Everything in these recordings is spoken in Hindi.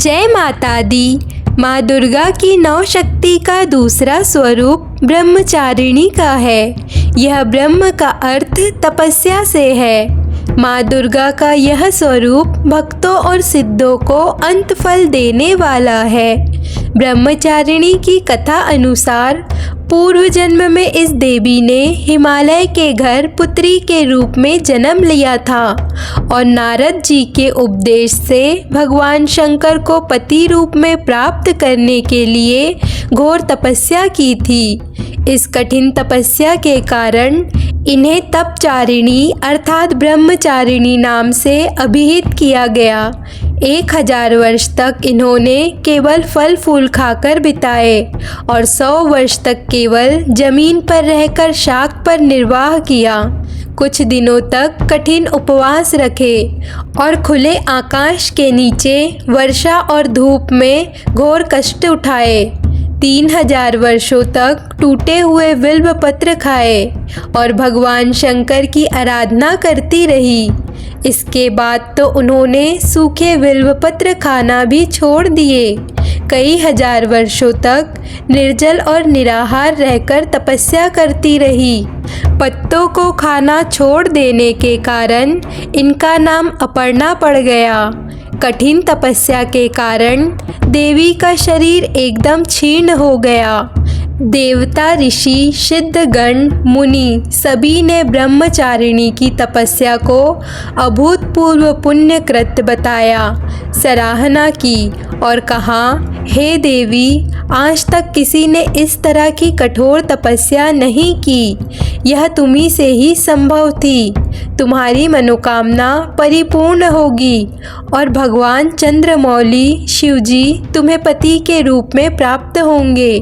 जय माता दी। माँ दुर्गा की नौ शक्ति का दूसरा स्वरूप ब्रह्मचारिणी का है। यह ब्रह्म का अर्थ तपस्या से है। माँ दुर्गा का यह स्वरूप भक्तों और सिद्धों को अंत फल देने वाला है। ब्रह्मचारिणी की कथा अनुसार पूर्व जन्म में इस देवी ने हिमालय के घर पुत्री के रूप में जन्म लिया था और नारद जी के उपदेश से भगवान शंकर को पति रूप में प्राप्त करने के लिए घोर तपस्या की थी। इस कठिन तपस्या के कारण इन्हें तपचारिणी अर्थात ब्रह्मचारिणी नाम से अभिहित किया गया। 1000 वर्ष तक इन्होंने केवल फल फूल खाकर बिताए और 100 वर्ष तक केवल जमीन पर रहकर शाक पर निर्वाह किया। कुछ दिनों तक कठिन उपवास रखे और खुले आकाश के नीचे वर्षा और धूप में घोर कष्ट उठाए। 3000 वर्षों तक टूटे हुए बिल्व पत्र खाए और भगवान शंकर की आराधना करती रही। इसके बाद तो उन्होंने सूखे बिल्व पत्र खाना भी छोड़ दिए। कई हजार वर्षों तक निर्जल और निराहार रहकर तपस्या करती रही। पत्तों को खाना छोड़ देने के कारण इनका नाम अपर्णा पड़ गया। कठिन तपस्या के कारण देवी का शरीर एकदम क्षीण हो गया। देवता, ऋषि, सिद्धगण, मुनि सभी ने ब्रह्मचारिणी की तपस्या को अभूतपूर्व पुण्यकृत बताया, सराहना की और कहा, हे देवी, आज तक किसी ने इस तरह की कठोर तपस्या नहीं की। यह तुम्ही से ही संभव थी। तुम्हारी मनोकामना परिपूर्ण होगी और भगवान चंद्रमौली शिवजी तुम्हें पति के रूप में प्राप्त होंगे।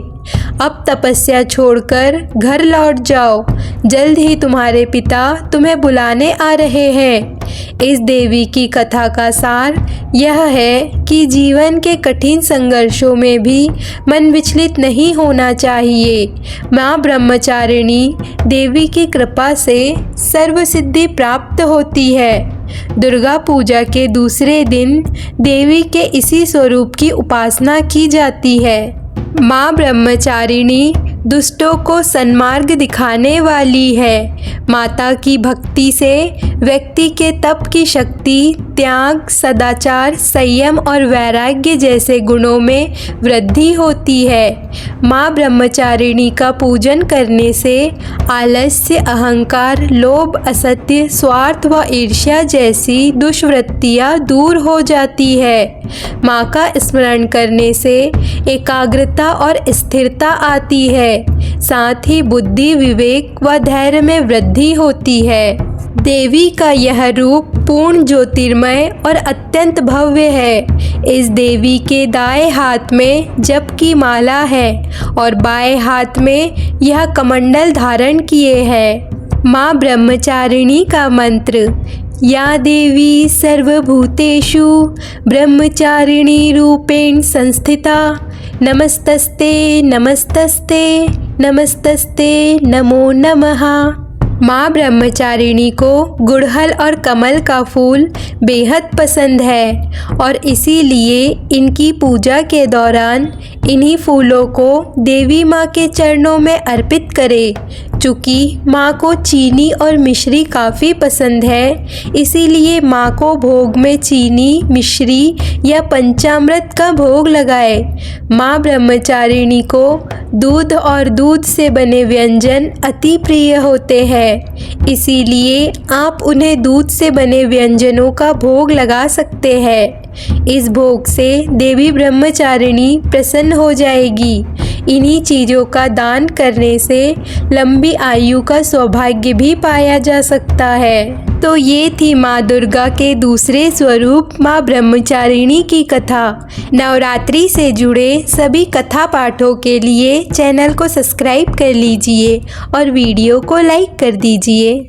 अब तपस्या छोड़कर घर लौट जाओ। जल्द ही तुम्हारे पिता तुम्हें बुलाने आ रहे हैं। इस देवी की कथा का सार यह है कि जीवन के कठिन संघर्षों में भी मन विचलित नहीं होना चाहिए। माँ ब्रह्मचारिणी देवी की कृपा से सर्वसिद्धि प्राप्त होती है। दुर्गा पूजा के दूसरे दिन देवी के इसी स्वरूप की उपासना की जाती है। माँ ब्रह्मचारिणी दुष्टों को सन्मार्ग दिखाने वाली है। माता की भक्ति से व्यक्ति के तप की शक्ति, त्याग, सदाचार, संयम और वैराग्य जैसे गुणों में वृद्धि होती है। माँ ब्रह्मचारिणी का पूजन करने से आलस्य, अहंकार, लोभ, असत्य, स्वार्थ व ईर्ष्या जैसी दुष्वृत्तियाँ दूर हो जाती है। माँ का स्मरण करने से एकाग्रता और स्थिरता आती है। साथ ही बुद्धि, विवेक व धैर्य में वृद्धि होती है। देवी का यह रूप पूर्ण ज्योतिर्मय और अत्यंत भव्य है। इस देवी के दाएं हाथ में जप की माला है और बाएं हाथ में यह कमंडल धारण किए है। माँ ब्रह्मचारिणी का मंत्र, या देवी सर्वभूतेषु ब्रह्मचारिणी रूपेण संस्थिता नमस्तस्ते नमस्तस्ते नमस्तस्ते नमो नमः। माँ ब्रह्मचारिणी को गुड़हल और कमल का फूल बेहद पसंद है और इसीलिए इनकी पूजा के दौरान इन्हीं फूलों को देवी माँ के चरणों में अर्पित करें। चूँकि माँ को चीनी और मिश्री काफ़ी पसंद है, इसीलिए माँ को भोग में चीनी, मिश्री या पंचामृत का भोग लगाए। माँ ब्रह्मचारिणी को दूध और दूध से बने व्यंजन अति प्रिय होते हैं, इसीलिए आप उन्हें दूध से बने व्यंजनों का भोग लगा सकते हैं। इस भोग से देवी ब्रह्मचारिणी प्रसन्न हो जाएगी। इन्हीं चीज़ों का दान करने से लंबी आयु का सौभाग्य भी पाया जा सकता है। तो ये थी माँ दुर्गा के दूसरे स्वरूप माँ ब्रह्मचारिणी की कथा। नवरात्रि से जुड़े सभी कथा पाठों के लिए चैनल को सब्सक्राइब कर लीजिए और वीडियो को लाइक कर दीजिए।